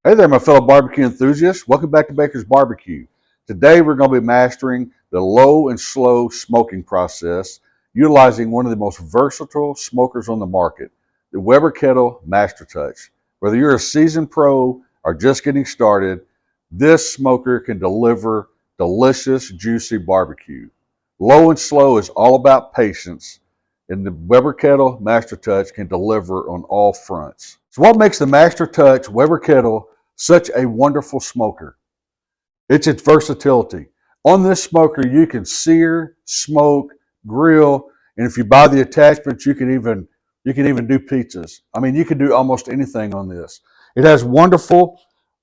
Hey there, my fellow barbecue enthusiasts. Welcome back to Baker's Barbecue. Today we're going to be mastering the low and slow smoking process, utilizing one of the most versatile smokers on the market, the Weber Kettle Master Touch. Whether you're a seasoned pro or just getting started, this smoker can deliver delicious, juicy barbecue. Low and slow is all about patience, and the Weber Kettle Master Touch can deliver on all fronts. So what makes the Master Touch Weber Kettle such a wonderful smoker? It's its versatility. On this smoker, you can sear, smoke, grill, and if you buy the attachments, you can even do pizzas. I mean, you can do almost anything on this. It has wonderful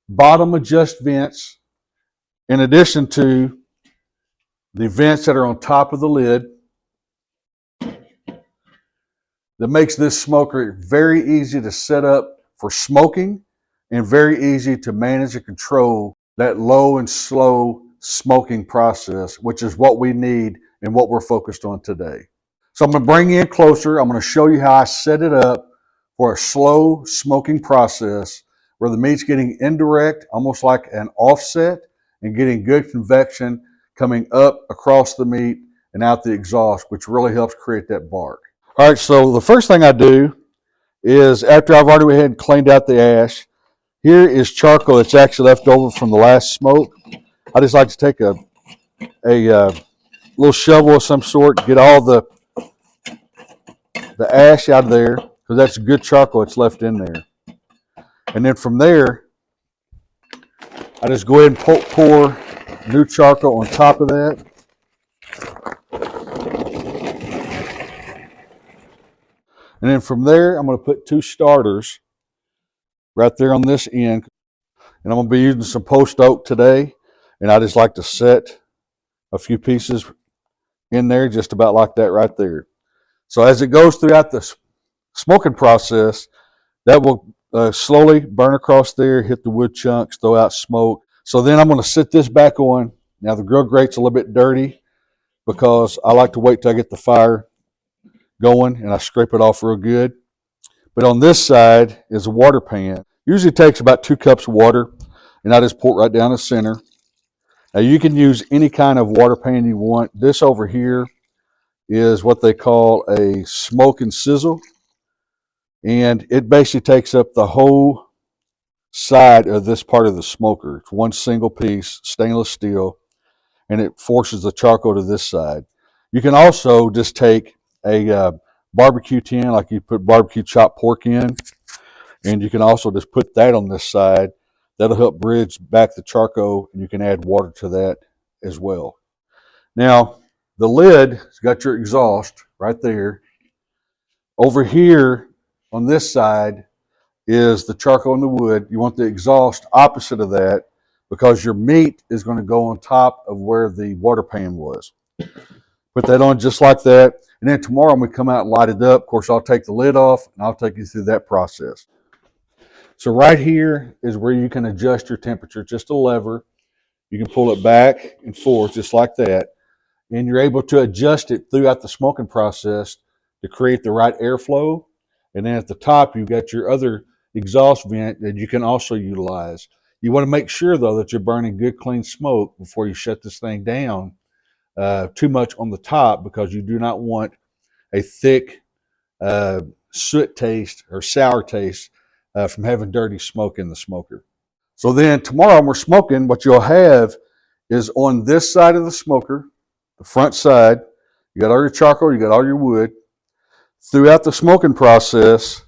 bottom adjust vents, in addition to the vents that are on top of the lid, that makes this smoker very easy to set up for smoking and very easy to manage and control that low and slow smoking process, which is what we need and what we're focused on today. So I'm going to bring you in closer. I'm going to show you how I set it up for a slow smoking process where the meat's getting indirect, almost like an offset, and getting good convection coming up across the meat and out the exhaust, which really helps create that bark. All right, so the first thing I do is, after I've already went ahead and cleaned out the ash, here is charcoal that's actually left over from the last smoke. I just like to take a little shovel of some sort, get all the ash out of there, because that's good charcoal that's left in there. And then from there, I just go ahead and pour new charcoal on top of that. And then from there, I'm going to put 2 starters right there on this end. And I'm going to be using some post oak today. And I just like to set a few pieces in there, just about like that right there. So as it goes throughout the smoking process, that will slowly burn across there, hit the wood chunks, throw out smoke. So then I'm going to sit this back on. Now the grill grate's a little bit dirty because I like to wait till I get the fire going and I scrape it off real good. But on this side is a water pan. Usually takes about 2 cups of water, and I just pour it right down the center. Now you can use any kind of water pan you want. This over here is what they call a smoke and sizzle, and it basically takes up the whole side of this part of the smoker. It's one single piece, stainless steel, and it forces the charcoal to this side. You can also just take a barbecue tin, like you put barbecue chopped pork in, and you can also just put that on this side. That'll help bridge back the charcoal, and you can add water to that as well. Now, the lid has got your exhaust right there. Over here on this side is the charcoal and the wood. You want the exhaust opposite of that because your meat is going to go on top of where the water pan was. Put that on just like that. And then tomorrow when we come out and light it up, of course, I'll take the lid off and I'll take you through that process. So right here is where you can adjust your temperature. Just a lever. You can pull it back and forth just like that. And you're able to adjust it throughout the smoking process to create the right airflow. And then at the top, you've got your other exhaust vent that you can also utilize. You want to make sure, though, that you're burning good, clean smoke before you shut this thing down too much on the top, because you do not want a thick soot taste or sour taste from having dirty smoke in the smoker. So then tomorrow when we're smoking, what you'll have is on this side of the smoker, the front side, you got all your charcoal, you got all your wood. Throughout the smoking process,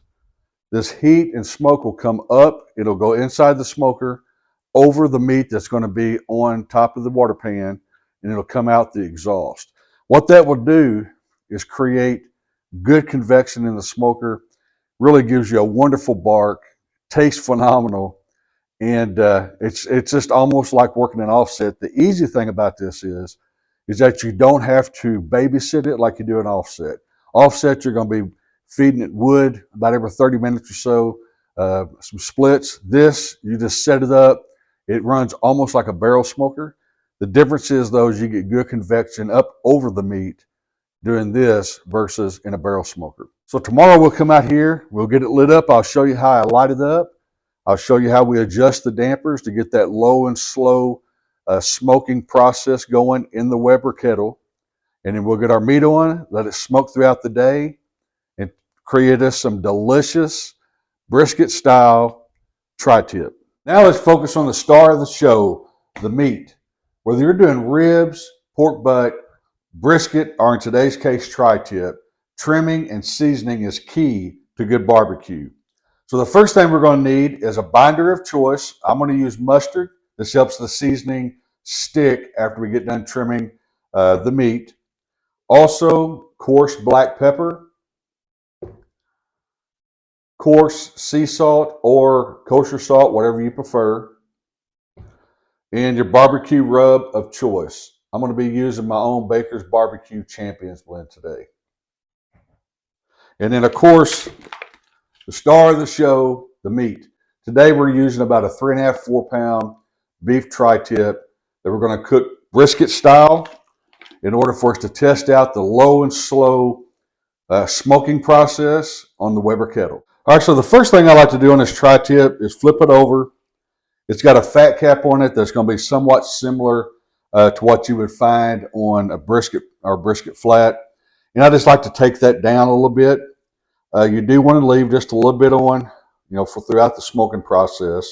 this heat and smoke will come up. It'll go inside the smoker over the meat that's going to be on top of the water pan, and it'll come out the exhaust. What that will do is create good convection in the smoker, really gives you a wonderful bark, tastes phenomenal, and it's just almost like working an offset. The easy thing about this is that you don't have to babysit it like you do an offset. Offset, you're going to be feeding it wood about every 30 minutes or so, some splits. This, you just set it up. It runs almost like a barrel smoker. The difference is, though, is you get good convection up over the meat doing this versus in a barrel smoker. So tomorrow we'll come out here, we'll get it lit up. I'll show you how I light it up. I'll show you how we adjust the dampers to get that low and slow smoking process going in the Weber kettle. And then we'll get our meat on, let it smoke throughout the day, and create us some delicious brisket style tri-tip. Now let's focus on the star of the show, the meat. Whether you're doing ribs, pork butt, brisket, or in today's case tri-tip, trimming and seasoning is key to good barbecue. So the first thing we're going to need is a binder of choice. I'm going to use mustard. This helps the seasoning stick after we get done trimming the meat. Also, coarse black pepper, coarse sea salt or kosher salt, whatever you prefer, and your barbecue rub of choice. I'm going to be using my own Baker's Barbecue Champions blend today. And then, of course, the star of the show, the meat. Today we're using about a 3.5, 4 pound beef tri-tip that we're going to cook brisket style in order for us to test out the low and slow smoking process on the Weber kettle. All right, so the first thing I like to do on this tri-tip is flip it over. It's got a fat cap on it that's going to be somewhat similar to what you would find on a brisket or brisket flat. And I just like to take that down a little bit. You do want to leave just a little bit on, for throughout the smoking process,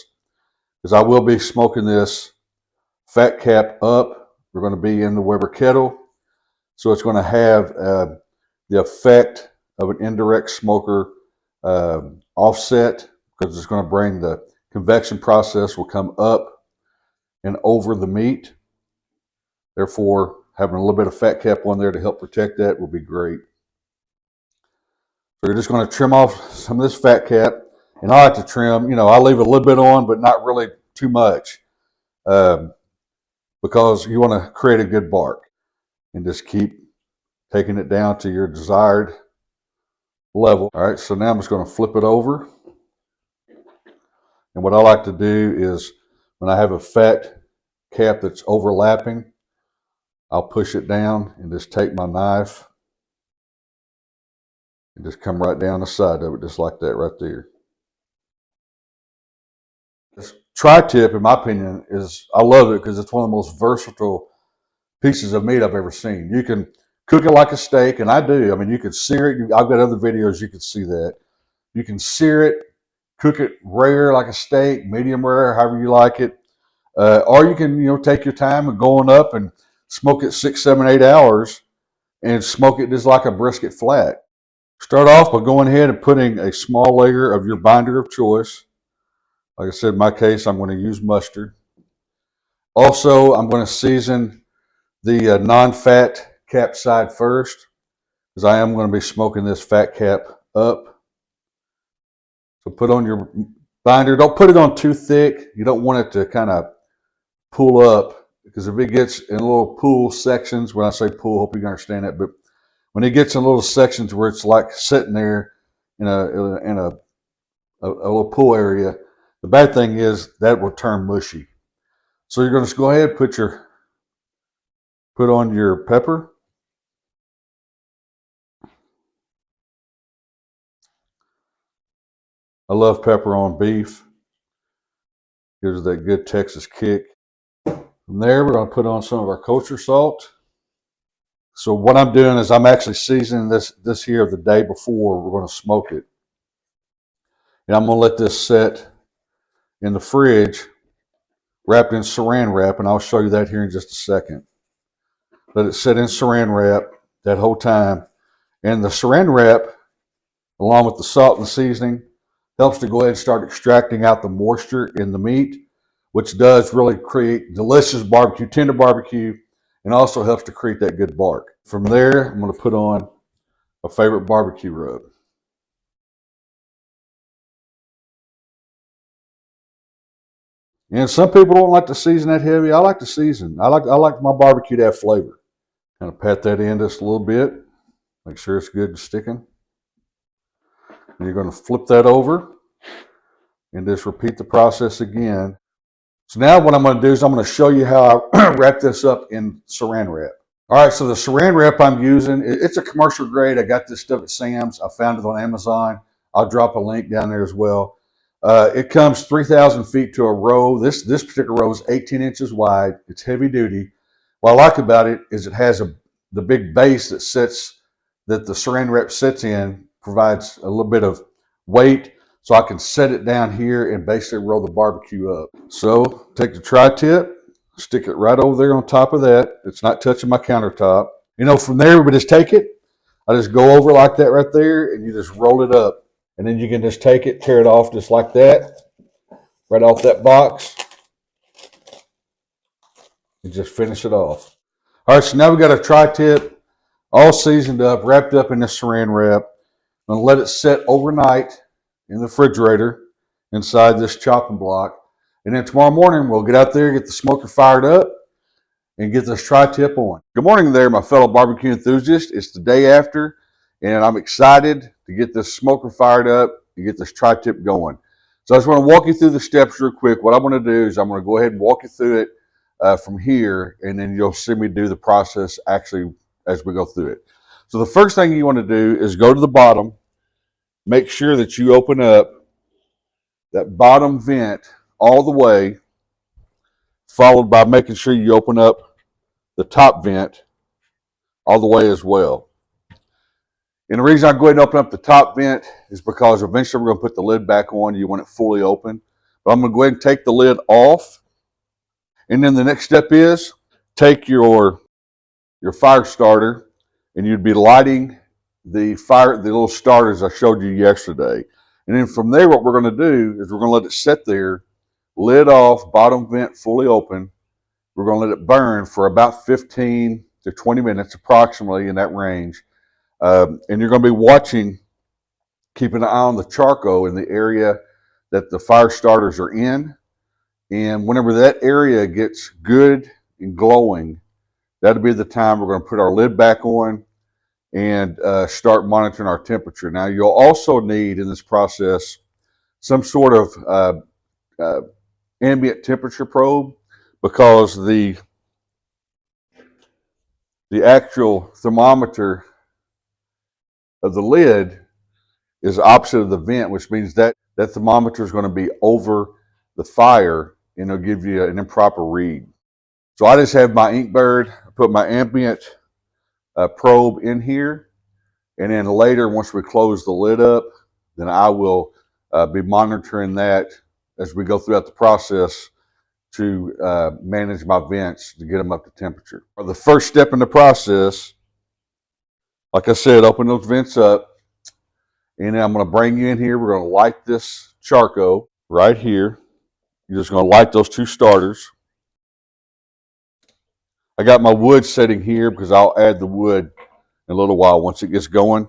because I will be smoking this fat cap up. We're going to be in the Weber kettle, so it's going to have the effect of an indirect smoker offset, because it's going to bring the convection process will come up and over the meat. Therefore, having a little bit of fat cap on there to help protect that will be great. So you're just going to trim off some of this fat cap. And I like to trim, I leave a little bit on, but not really too much, because you want to create a good bark. And just keep taking it down to your desired level. All right, so now I'm just going to flip it over. And what I like to do is, when I have a fat cap that's overlapping, I'll push it down and just take my knife and just come right down the side of it, just like that right there. This tri-tip, in my opinion, I love it because it's one of the most versatile pieces of meat I've ever seen. You can cook it like a steak, and I do. I mean, you can sear it. I've got other videos you can see that. You can sear it, cook it rare like a steak, medium rare, however you like it. Or you can, take your time and going up and smoke it 6, 7, 8 hours and smoke it just like a brisket flat. Start off by going ahead and putting a small layer of your binder of choice. Like I said, in my case, I'm going to use mustard. Also, I'm going to season the non-fat cap side first, because I am going to be smoking this fat cap up. So put on your binder. Don't put it on too thick. You don't want it to kind of pull up, because if it gets in little pool sections, when I say pool, hope you can understand that, but when it gets in little sections where it's like sitting there in a little pool area, the bad thing is that will turn mushy. So you're going to go ahead and put on your pepper. I love pepper on beef. Gives it that good Texas kick. From there, we're going to put on some of our kosher salt. So what I'm doing is I'm actually seasoning this here the day before we're going to smoke it. And I'm going to let this set in the fridge, wrapped in saran wrap, and I'll show you that here in just a second. Let it sit in saran wrap that whole time. And the saran wrap, along with the salt and the seasoning, helps to go ahead and start extracting out the moisture in the meat, which does really create delicious barbecue, tender barbecue, and also helps to create that good bark. From there, I'm going to put on a favorite barbecue rub. And some people don't like to season that heavy. I like to season. I like my barbecue to have flavor. Kind of pat that in just a little bit. Make sure it's good and sticking. And you're going to flip that over and just repeat the process again. So now what I'm going to do is I'm going to show you how I wrap this up in saran wrap. All right, so the saran wrap I'm using, it's a commercial grade. I got this stuff at Sam's. I found it on Amazon. I'll drop a link down there as well. It comes 3,000 feet to a row. This particular row is 18 inches wide. It's heavy duty. What I like about it is it has the big base that the saran wrap sits in, provides a little bit of weight, so I can set it down here and basically roll the barbecue up. So take the tri-tip, stick it right over there on top of that. It's not touching my countertop. From there, we just take it. I just go over like that right there, and you just roll it up. And then you can just take it, tear it off just like that, right off that box, and just finish it off. All right, so now we got a tri-tip all seasoned up, wrapped up in this saran wrap. I'm going to let it set overnight in the refrigerator inside this chopping block. And then tomorrow morning, we'll get out there, get the smoker fired up, and get this tri-tip on. Good morning there, my fellow barbecue enthusiasts. It's the day after, and I'm excited to get this smoker fired up and get this tri-tip going. So I just want to walk you through the steps real quick. What I'm going to do is I'm going to go ahead and walk you through it from here, and then you'll see me do the process actually as we go through it. So the first thing you want to do is go to the bottom, make sure that you open up that bottom vent all the way, followed by making sure you open up the top vent all the way as well. And the reason I go ahead and open up the top vent is because eventually we're going to put the lid back on. You want it fully open. But I'm going to go ahead and take the lid off. And then the next step is take your fire starter, and you'd be lighting the little starters I showed you yesterday. And then from there, what we're going to do is we're going to let it sit there, lid off, bottom vent fully open. We're going to let it burn for about 15 to 20 minutes, approximately in that range. And you're going to be watching, keeping an eye on the charcoal in the area that the fire starters are in. And whenever that area gets good and glowing, that'll be the time we're going to put our lid back on and start monitoring our temperature. Now, you'll also need in this process some sort of ambient temperature probe, because the actual thermometer of the lid is opposite of the vent, which means that thermometer is going to be over the fire, and it'll give you an improper read. So I just have my Inkbird, put my ambient probe in here, and then later, once we close the lid up, then I will be monitoring that as we go throughout the process to manage my vents to get them up to temperature. The first step in the process, like I said, open those vents up, and then I'm going to bring you in here. We're going to light this charcoal right here. You're just going to light those two starters. I got my wood setting here because I'll add the wood in a little while once it gets going.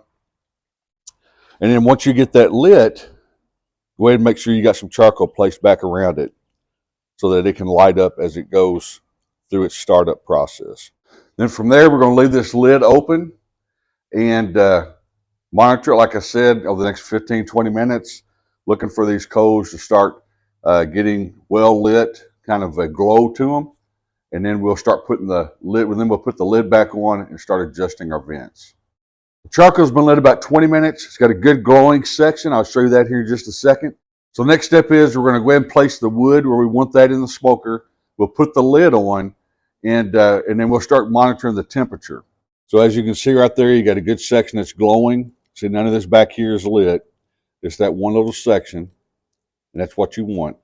And then once you get that lit, go ahead and make sure you got some charcoal placed back around it so that it can light up as it goes through its startup process. Then from there, we're going to leave this lid open and monitor it, like I said, over the next 15, 20 minutes, looking for these coals to start getting well lit, kind of a glow to them. And then we'll start putting the lid, we'll put the lid back on and start adjusting our vents. The charcoal's been lit about 20 minutes. It's got a good glowing section. I'll show you that here in just a second. So the next step is we're going to go ahead and place the wood where we want that in the smoker. We'll put the lid on, and then we'll start monitoring the temperature. So as you can see right there, you got a good section that's glowing. See, none of this back here is lit. It's that one little section, and that's what you want.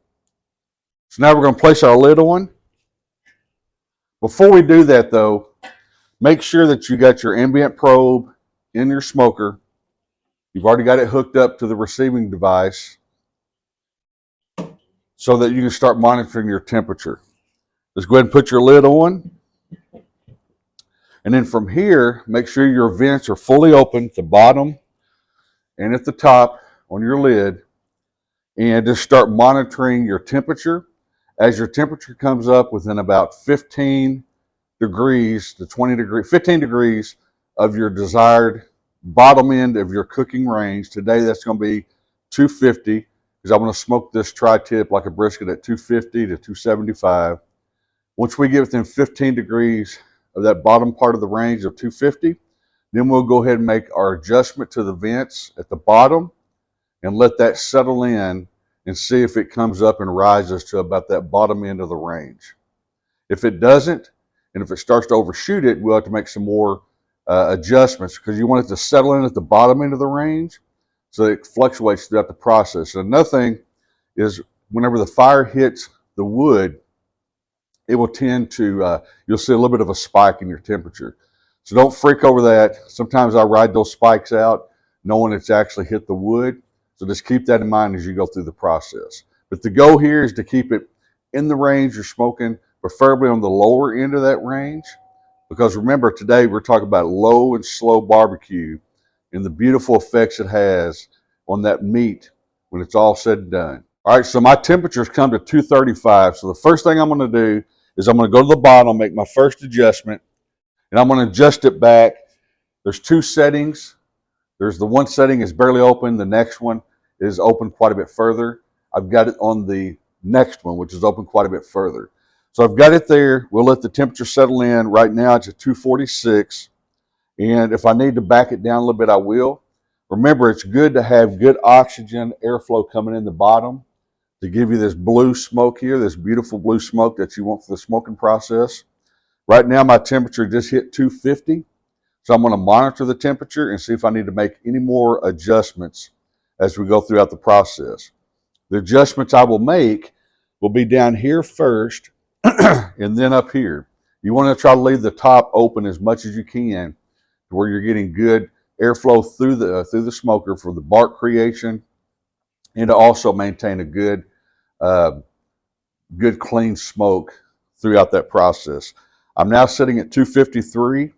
So now we're going to place our lid on. Before we do that, though, make sure that you got your ambient probe in your smoker. You've already got it hooked up to the receiving device so that you can start monitoring your temperature. Just go ahead and put your lid on. And then from here, make sure your vents are fully open at the bottom and at the top on your lid. And just start monitoring your temperature. As your temperature comes up within about 15 degrees to 20 degrees, 15 degrees of your desired bottom end of your cooking range. Today that's going to be 250, because I want to smoke this tri-tip like a brisket at 250 to 275. Once we get within 15 degrees of that bottom part of the range of 250, then we'll go ahead and make our adjustment to the vents at the bottom and let that settle in and see if it comes up and rises to about that bottom end of the range. If it doesn't, and if it starts to overshoot it, we'll have to make some more adjustments, because you want it to settle in at the bottom end of the range so that it fluctuates throughout the process. And another thing is, whenever the fire hits the wood, it will tend to, you'll see a little bit of a spike in your temperature. So don't freak over that. Sometimes I ride those spikes out knowing it's actually hit the wood. So just keep that in mind as you go through the process. But the goal here is to keep it in the range you're smoking, preferably on the lower end of that range. Because remember, today we're talking about low and slow barbecue and the beautiful effects it has on that meat when it's all said and done. All right, so my temperatures come to 235. So the first thing I'm going to do is I'm going to go to the bottom, make my first adjustment, and I'm going to adjust it back. There's two settings. There's the one setting is barely open. The next one is open quite a bit further. I've got it on the next one, which is open quite a bit further. So I've got it there. We'll let the temperature settle in. Right now it's at 246. And if I need to back it down a little bit, I will. Remember, it's good to have good oxygen airflow coming in the bottom to give you this blue smoke here, this beautiful blue smoke that you want for the smoking process. Right now my temperature just hit 250. So I'm going to monitor the temperature and see if I need to make any more adjustments as we go throughout the process. The adjustments I will make will be down here first and then up here. You want to try to leave the top open as much as you can to where you're getting good airflow through the smoker for the bark creation, and to also maintain a good clean smoke throughout that process. I'm now sitting at 253,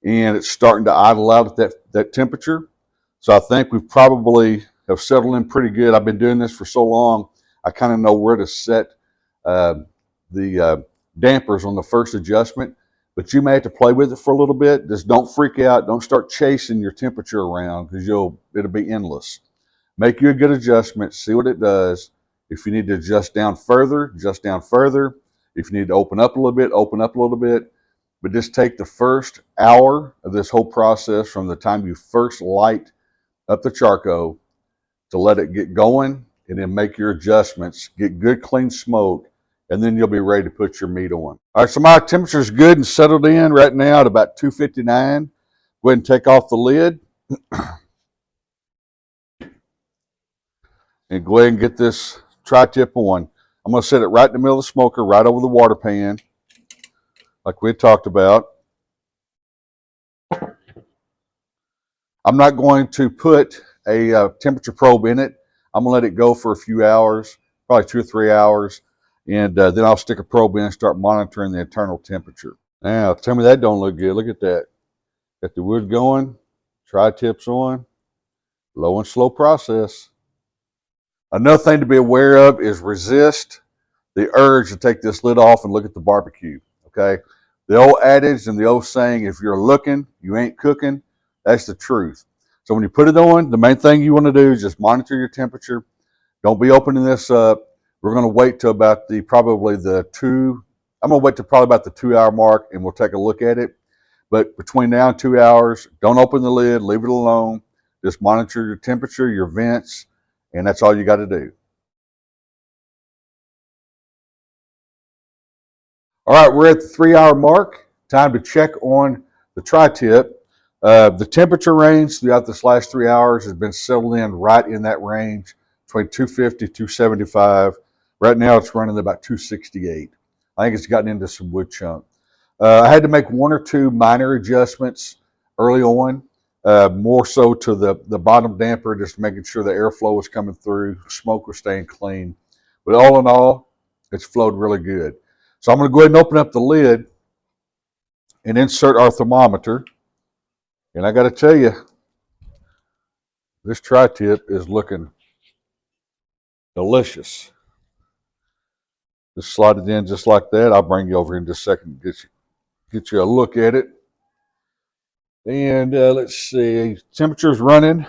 and it's starting to idle out at that temperature. So I think we probably have settled in pretty good. I've been doing this for so long, I kind of know where to set the dampers on the first adjustment. But you may have to play with it for a little bit. Just don't freak out. Don't start chasing your temperature around, because it'll be endless. Make you a good adjustment. See what it does. If you need to adjust down further, adjust down further. If you need to open up a little bit, open up a little bit. But just take the first hour of this whole process from the time you first light up the charcoal to let it get going, and then make your adjustments, get good clean smoke, and then you'll be ready to put your meat on. All right, so my temperature is good and settled in right now at about 259. Go ahead and take off the lid. And go ahead and get this tri-tip on. I'm going to set it right in the middle of the smoker, right over the water pan, like we had talked about. I'm not going to put a temperature probe in it. I'm going to let it go for a few hours, probably 2 or 3 hours, and then I'll stick a probe in and start monitoring the internal temperature. Now, tell me that don't look good. Look at that. Got the wood going, tri-tips on, low and slow process. Another thing to be aware of is resist the urge to take this lid off and look at the barbecue, okay? The old adage and the old saying, if you're looking, you ain't cooking, that's the truth. So when you put it on, the main thing you want to do is just monitor your temperature. Don't be opening this up. We're going to wait till about I'm going to wait till probably about the 2 hour mark, and we'll take a look at it. But between now and 2 hours, don't open the lid, leave it alone. Just monitor your temperature, your vents, and that's all you got to do. All right, we're at the 3 hour mark. Time to check on the tri-tip. The temperature range throughout this last 3 hours has been settled in right in that range, between 250, 275. Right now it's running about 268. I think it's gotten into some wood chunk. I had to make 1 or 2 minor adjustments early on, more so to the bottom damper, just making sure the airflow was coming through, smoke was staying clean. But all in all, it's flowed really good. So I'm going to go ahead and open up the lid and insert our thermometer. And I got to tell you, this tri-tip is looking delicious. Just slide it in just like that. I'll bring you over in just a second and get you a look at it. And let's see, temperature's running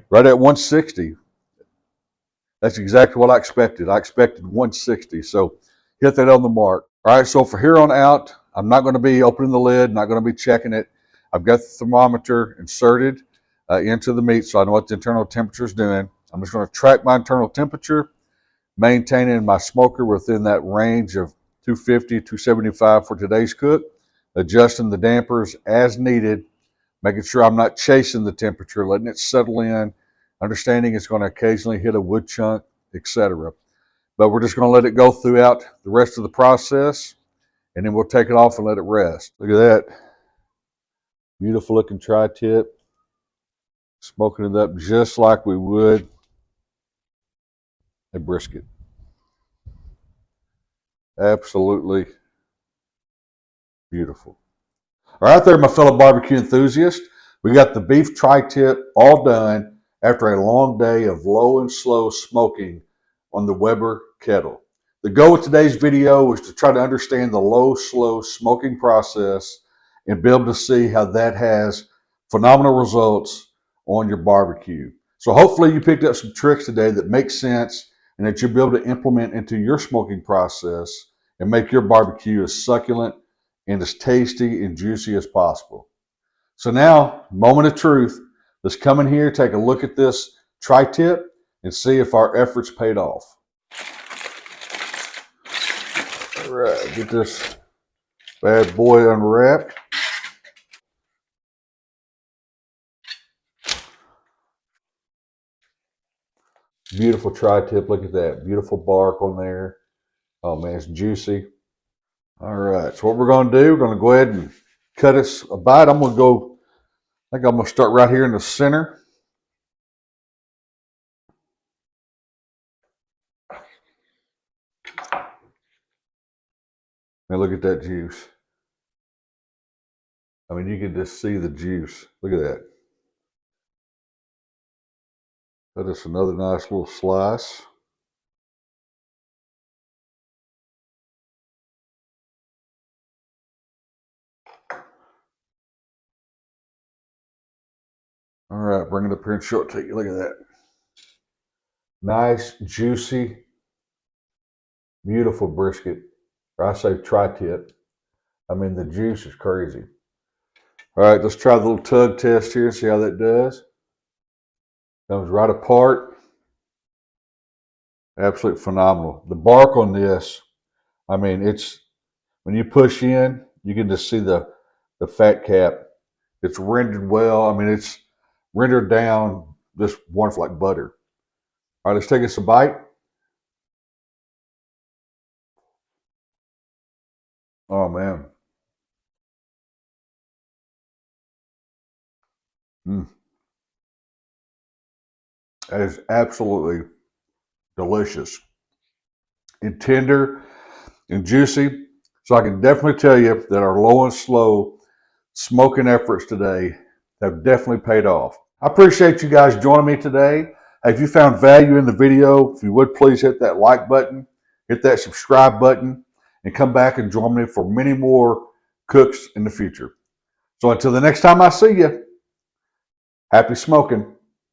right at 160. That's exactly what I expected. I expected 160, so hit that on the mark. All right, so for here on out, I'm not going to be opening the lid, not going to be checking it. I've got the thermometer inserted into the meat, so I know what the internal temperature is doing. I'm just going to track my internal temperature, maintaining my smoker within that range of 250, 275 for today's cook, adjusting the dampers as needed, making sure I'm not chasing the temperature, letting it settle in, understanding it's going to occasionally hit a wood chunk, etc. But we're just going to let it go throughout the rest of the process, and then we'll take it off and let it rest. Look at that. Beautiful looking tri-tip. Smoking it up just like we would a brisket. Absolutely beautiful. All right there, my fellow barbecue enthusiasts. We got the beef tri-tip all done after a long day of low and slow smoking on the Weber Kettle. The goal with today's video was to try to understand the low, slow smoking process and be able to see how that has phenomenal results on your barbecue. So hopefully you picked up some tricks today that make sense and that you'll be able to implement into your smoking process and make your barbecue as succulent and as tasty and juicy as possible. So now, moment of truth. Let's come in here, take a look at this tri-tip and see if our efforts paid off. All right, get this bad boy unwrapped. Beautiful tri-tip, look at that. Beautiful bark on there. Oh man, it's juicy. All right, so what we're gonna do, we're gonna go ahead and cut us a bite. I think I'm gonna start right here in the center. And look at that juice. I mean, you can just see the juice. Look at that. That is another nice little slice. All right, bring it up here and show it to you. Look at that. Nice, juicy, beautiful brisket. Or I say tri-tip. I mean, the juice is crazy. All right, let's try the little tug test here and see how that does. Comes right apart. Absolutely phenomenal. The bark on this, I mean, it's when you push in, you can just see the fat cap. It's rendered well. I mean, it's rendered down just wonderful like butter. All right, let's take us a bite. Oh man. That is absolutely delicious and tender and juicy. So I can definitely tell you that our low and slow smoking efforts today have definitely paid off. I appreciate you guys joining me today. If you found value in the video, if you would please hit that like button, hit that subscribe button, and come back and join me for many more cooks in the future. So until the next time I see you, happy smoking.